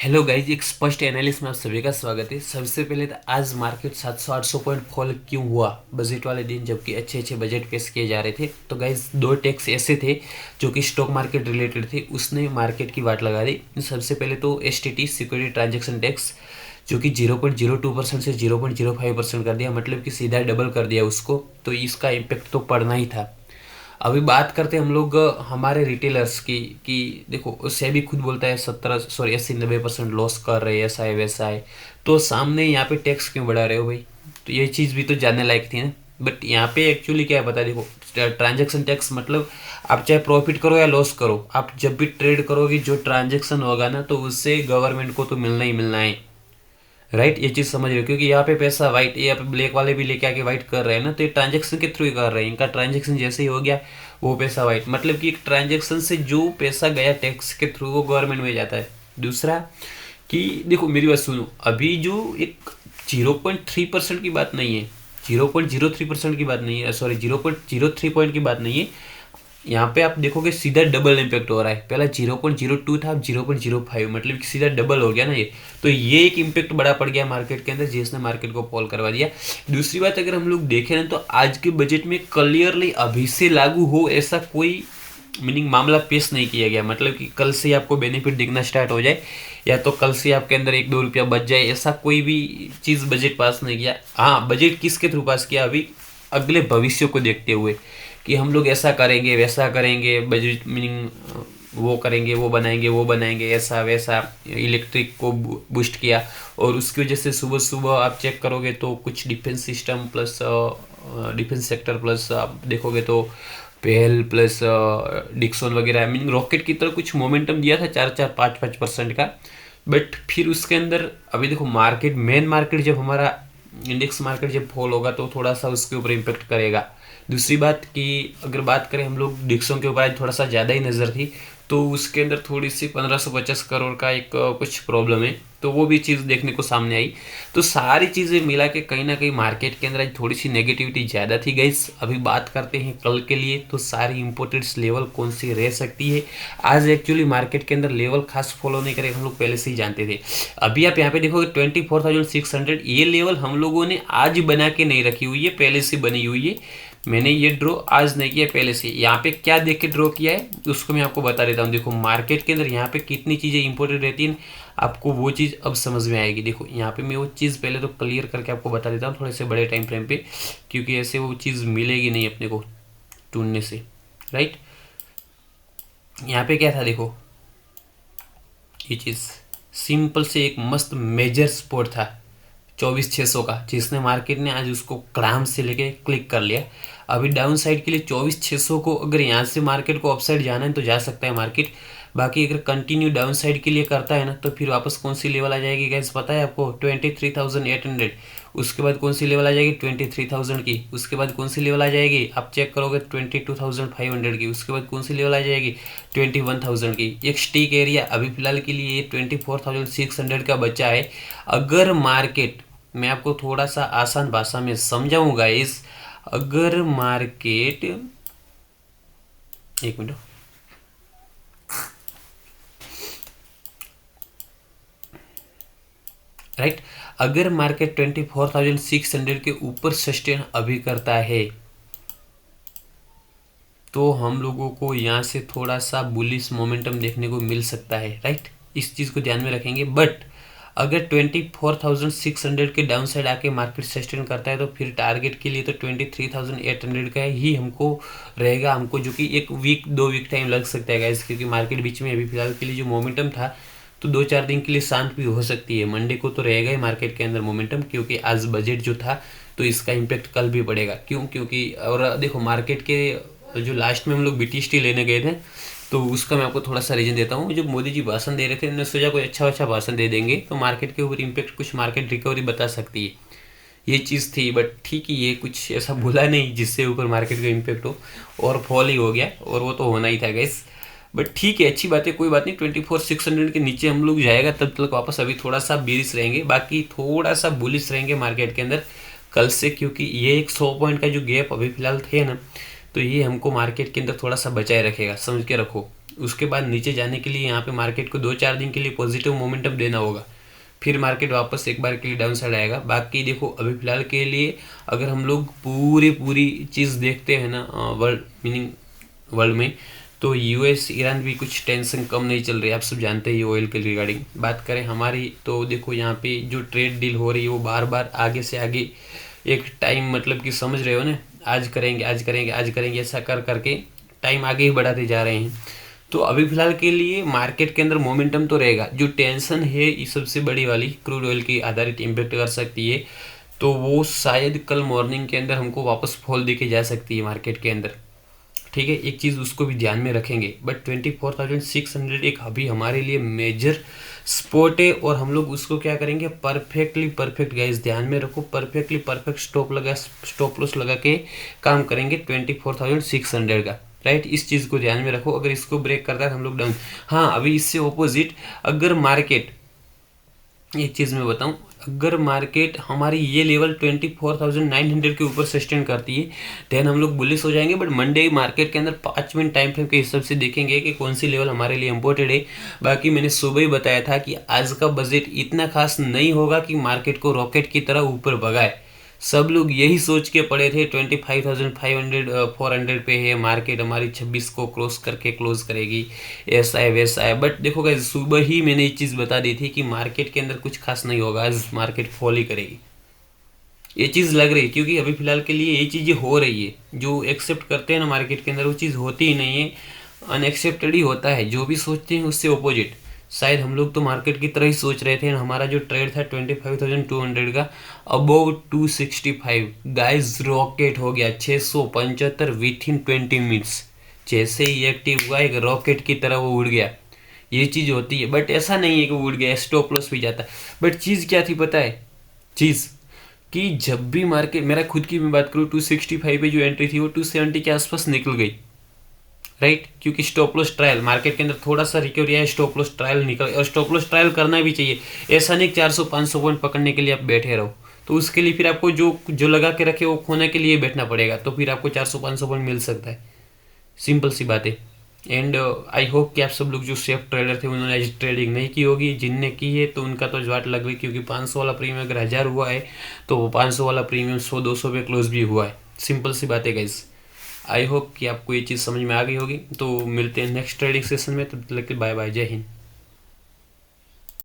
Hello guys, एक स्पष्ट analysis में आप सभी का स्वागत है। सबसे पहले तो आज मार्केट 700-800 पॉइंट फॉल क्यों हुआ बजट वाले दिन, जबकि अच्छे अच्छे बजट पेश किए जा रहे थे। तो गाइज दो टैक्स ऐसे थे जो कि स्टॉक मार्केट रिलेटेड थे, उसने मार्केट की वाट लगा दी। सबसे पहले तो एसटीटी सिक्योरिटी ट्रांजैक्शन टैक्स, जो कि 0.02% से 0.05% कर दिया, मतलब कि सीधा डबल कर दिया उसको। तो इसका इम्पेक्ट तो पड़ना ही था। अभी बात करते हैं हम लोग हमारे रिटेलर्स की कि देखो सेबी खुद बोलता है 80-90% लॉस कर रहे हैं, ऐसा है वैसा है। तो सामने यहाँ पे टैक्स क्यों बढ़ा रहे हो भाई? तो ये चीज़ भी तो जानने लायक थी ना। बट यहाँ पे एक्चुअली क्या है पता है, देखो ट्रांजैक्शन टैक्स मतलब आप चाहे प्रॉफिट करो या लॉस करो, आप जब भी ट्रेड करोगे जो ट्रांजैक्शन होगा ना, तो उससे गवर्नमेंट को तो मिलना ही मिलना है। राइट, ये चीज़ समझ रहे हो? क्योंकि यहाँ पे पैसा वाइट, यहाँ पे ब्लैक वाले भी लेके आके वाइट कर रहे हैं ना, तो ये ट्रांजेक्शन के थ्रू ही कर रहे हैं। इनका ट्रांजेक्शन जैसे ही हो गया वो पैसा वाइट, मतलब कि एक ट्रांजेक्शन से जो पैसा गया टैक्स के थ्रू वो गवर्नमेंट में जाता है। दूसरा कि देखो मेरी बात सुनो, अभी जो एक 0.3% की बात नहीं है, 0.03% की बात नहीं है, सॉरी 0.03 पॉइंट की बात नहीं है। यहाँ पे आप देखोगे सीधा डबल इम्पैक्ट हो रहा है। पहला 0.02 था, अब 0.05, मतलब कि सीधा डबल हो गया ना ये। तो ये एक इम्पैक्ट बड़ा पड़ गया मार्केट के अंदर, जिसने मार्केट को फॉल करवा दिया। दूसरी बात अगर हम लोग देखें ना, तो आज के बजट में क्लियरली अभी से लागू हो ऐसा कोई मीनिंग मामला पेश नहीं किया गया, मतलब कि कल से आपको बेनिफिट दिखना स्टार्ट हो जाए या तो कल से आपके अंदर 1-2 रुपया बच जाए, ऐसा कोई भी चीज़ बजट पास नहीं किया। हाँ, बजट किसके थ्रू पास किया? अभी अगले भविष्य को देखते हुए कि हम लोग ऐसा करेंगे वैसा करेंगे, बजट मीनिंग वो करेंगे, वो बनाएंगे, वो बनाएंगे, ऐसा वैसा। इलेक्ट्रिक को बूस्ट किया, और उसकी वजह से सुबह सुबह आप चेक करोगे तो कुछ defence system plus defence sector plus आप देखोगे तो पहल प्लस डिक्सन वगैरह मीनिंग रॉकेट की तरह कुछ मोमेंटम दिया था 4-4, 5-5% का। बट फिर उसके अंदर अभी देखो मार्केट, मेन मार्केट जब हमारा इंडेक्स मार्केट जब फॉल होगा तो थोड़ा सा उसके ऊपर इम्पेक्ट करेगा। दूसरी बात कि अगर बात करें हम लोग डिक्सों के ऊपर आज थोड़ा सा ज़्यादा ही नज़र थी, तो उसके अंदर थोड़ी सी 1550 करोड़ का एक कुछ प्रॉब्लम है, तो वो भी चीज़ देखने को सामने आई। तो सारी चीज़ें मिला के कहीं ना कहीं मार्केट के अंदर आज थोड़ी सी नेगेटिविटी ज़्यादा थी गाइस। अभी बात करते हैं कल के लिए, तो सारी इंपोर्टेंट्स लेवल कौन सी रह सकती है। आज एक्चुअली मार्केट के अंदर लेवल खास फॉलो नहीं करेगा, हम लोग पहले से ही जानते थे। अभी आप यहाँ पे देखोगे 24,600, ये लेवल हम लोगों ने आज बना के नहीं रखी हुई है, पहले से बनी हुई है। मैंने ये ड्रॉ आज नहीं किया, पहले से यहाँ पे क्या देख के ड्रॉ किया है उसको मैं आपको बता देता हूँ। देखो मार्केट के अंदर यहाँ पे कितनी चीज़ें इंपॉर्टेंट रहती हैं, आपको वो चीज़ अब समझ में आएगी। देखो यहाँ पे मैं वो चीज़ पहले तो क्लियर करके आपको बता देता हूँ थोड़े से बड़े टाइम फ्रेम पे, क्योंकि ऐसे वो चीज़ मिलेगी नहीं अपने को ढूंढने से। राइट, यहाँ पे क्या था देखो, ये चीज़ सिंपल से एक मस्त मेजर स्पॉट था 24,600 का, जिसने मार्केट ने आज उसको क्राम से लेके क्लिक कर लिया। अभी डाउन साइड के लिए 24,600 को अगर यहाँ से मार्केट को अपसाइड जाना है तो जा सकता है मार्केट। बाकी अगर कंटिन्यू डाउन साइड के लिए करता है ना, तो फिर वापस कौन सी लेवल आ जाएगी गैस पता है आपको? 23,800। उसके बाद कौन सी लेवल आ जाएगी? 23,000 की। उसके बाद कौन सी लेवल आ जाएगी आप चेक करोगे? 22,500 की। उसके बाद कौन सी लेवल आ जाएगी? 21,000 की। एक स्टिक एरिया अभी फिलहाल के लिए 24,600 का बचा है। अगर मार्केट, मैं आपको थोड़ा सा आसान भाषा में समझाऊंगा इस, अगर मार्केट, एक मिनट, राइट, अगर मार्केट 24,600 के ऊपर सस्टेन अभी करता है तो हम लोगों को यहाँ से थोड़ा सा बुलिश मोमेंटम देखने को मिल सकता है। राइट, इस चीज़ को ध्यान में रखेंगे। बट अगर 24,600 के डाउन साइड आके मार्केट सस्टेन करता है तो फिर टारगेट के लिए तो 23,800 का ही हमको रहेगा, हमको जो कि 1-2 वीक टाइम लग सकता है गाइस, क्योंकि मार्केट बीच में अभी फिलहाल के लिए जो मोमेंटम था तो 2-4 दिन के लिए शांत भी हो सकती है। मंडे को तो रहेगा ही मार्केट के अंदर मोमेंटम, क्योंकि आज बजट जो था तो इसका इम्पेक्ट कल भी पड़ेगा। क्यों? क्योंकि और देखो मार्केट के जो लास्ट में हम लोग BTST लेने गए थे, तो उसका मैं आपको थोड़ा सा रीजन देता हूँ। जब मोदी जी भाषण दे रहे थे, उन्होंने सोचा कोई अच्छा भाषण दे देंगे तो मार्केट के ऊपर इम्पेक्ट, कुछ मार्केट रिकवरी बता सकती है, ये चीज़ थी। बट ठीक ही, ये कुछ ऐसा बोला नहीं जिससे ऊपर मार्केट का इम्पेक्ट हो, और फॉल ही हो गया, और वो तो होना ही था गैस। बट ठीक है, अच्छी बात है, कोई बात नहीं। 24,600 के नीचे हम लोग जाएगा तब तक वापस अभी थोड़ा सा बेरिश रहेंगे, बाकी थोड़ा सा बुलिश रहेंगे मार्केट के अंदर कल से, क्योंकि ये एक 100 पॉइंट का जो गैप अभी फिलहाल थे ना, तो ये हमको मार्केट के अंदर थोड़ा सा बचाए रखेगा, समझ के रखो। उसके बाद नीचे जाने के लिए यहाँ पे मार्केट को 2-4 दिन के लिए पॉजिटिव मोमेंटम देना होगा, फिर मार्केट वापस एक बार के लिए डाउन साइड आएगा। बाकी देखो अभी फिलहाल के लिए अगर हम लोग पूरी चीज़ देखते हैं ना वर्ल्ड में, तो यूएस ईरान भी कुछ टेंशन कम नहीं चल रही है, आप सब जानते ही ऑयल के रिगार्डिंग। बात करें हमारी, तो देखो यहाँ पे जो ट्रेड डील हो रही है वो बार बार आगे से आगे एक टाइम, मतलब कि समझ रहे हो ना, आज करेंगे आज करेंगे आज करेंगे, ऐसा कर करके टाइम आगे ही बढ़ाते जा रहे हैं। तो अभी फिलहाल के लिए मार्केट के अंदर मोमेंटम तो रहेगा। जो टेंशन है इस सबसे बड़ी वाली क्रूड ऑयल की आधारित इम्पेक्ट कर सकती है, तो वो शायद कल मॉर्निंग के अंदर हमको वापस फॉल दिखे जा सकती है मार्केट के अंदर, ठीक है। एक चीज़ उसको भी ध्यान में रखेंगे। बट 24,600 एक अभी हमारे लिए मेजर स्पॉट है, और हम लोग उसको क्या करेंगे, परफेक्ट गाइस ध्यान में रखो, परफेक्ट स्टॉप लॉस लगा के काम करेंगे 24,600 का, राइट। इस चीज़ को ध्यान में रखो। अगर इसको ब्रेक करता है तो हम लोग डाउन। हाँ, अभी इससे ऑपोजिट अगर मार्केट, एक चीज़ मैं बताऊं, अगर मार्केट हमारी ये लेवल 24,900 के ऊपर सस्टेन करती है, देन हम लोग बुलिश हो जाएंगे। बट मंडे मार्केट के अंदर 5 मिनट टाइम फ्रेम के हिसाब से देखेंगे कि कौन सी लेवल हमारे लिए इम्पोर्टेड है। बाकी मैंने सुबह ही बताया था कि आज का बजट इतना खास नहीं होगा कि मार्केट को रॉकेट की तरह ऊपर भगाए। सब लोग यही सोच के पड़े थे 25,500 पे है मार्केट, हमारी 26 को क्रॉस करके क्लोज करेगी, ऐसा है वैसा है। बट देखो गाइस, सुबह ही मैंने ये चीज़ बता दी थी कि मार्केट के अंदर कुछ खास नहीं होगा, आज मार्केट फॉल ही करेगी, ये चीज़ लग रही है। क्योंकि अभी फिलहाल के लिए ये चीज़ें हो रही है, जो एक्सेप्ट करते हैं ना मार्केट के अंदर, वो चीज़ होती ही नहीं है, अनएक्सेप्टेड ही होता है। जो भी सोचते हैं उससे ऑपोजिट। शायद हम लोग तो मार्केट की तरह ही सोच रहे थे। हमारा जो ट्रेड था 25,200 का, अबोव 265 गाइस रॉकेट हो गया 675 विथ इन 20 मिनट्स। जैसे ही एक्टिव हुआ एक रॉकेट की तरह वो उड़ गया। ये चीज़ होती है। बट ऐसा नहीं है कि वो उड़ गया, स्टॉप लॉस भी जाता है। बट चीज़ क्या थी पता है, चीज़ कि जब भी मार्केट, मेरा खुद की मैं बात करूँ, 265 पे जो एंट्री थी वो 270 के आसपास निकल गई, राइट। क्योंकि स्टॉप लॉस ट्रायल मार्केट के अंदर थोड़ा सा रिकवरी है, स्टॉप लॉस ट्रायल निकल, और स्टॉप लॉस ट्रायल करना भी चाहिए। ऐसा नहीं 400-500 पॉइंट पकड़ने के लिए आप बैठे रहो, तो उसके लिए फिर आपको जो लगा के रखे वो खोने के लिए बैठना पड़ेगा, तो फिर आपको 400-500 पॉइंट मिल सकता है। सिंपल सी बात है। एंड आई होप कि आप सब लोग जो सेफ ट्रेडर थे उन्होंने आज ट्रेडिंग नहीं की होगी। जिनने की है तो उनका तो ज्वाट लग गई, क्योंकि 500 वाला प्रीमियम अगर 1000 हुआ है तो वो 500 वाला प्रीमियम 100-200 पे क्लोज भी हुआ है। सिंपल सी बात है गाइस। आई होप कि आपको ये चीज़ समझ में आ गई होगी। तो मिलते हैं नेक्स्ट ट्रेडिंग सेशन में, तब तक के बाय बाय, जय हिंद।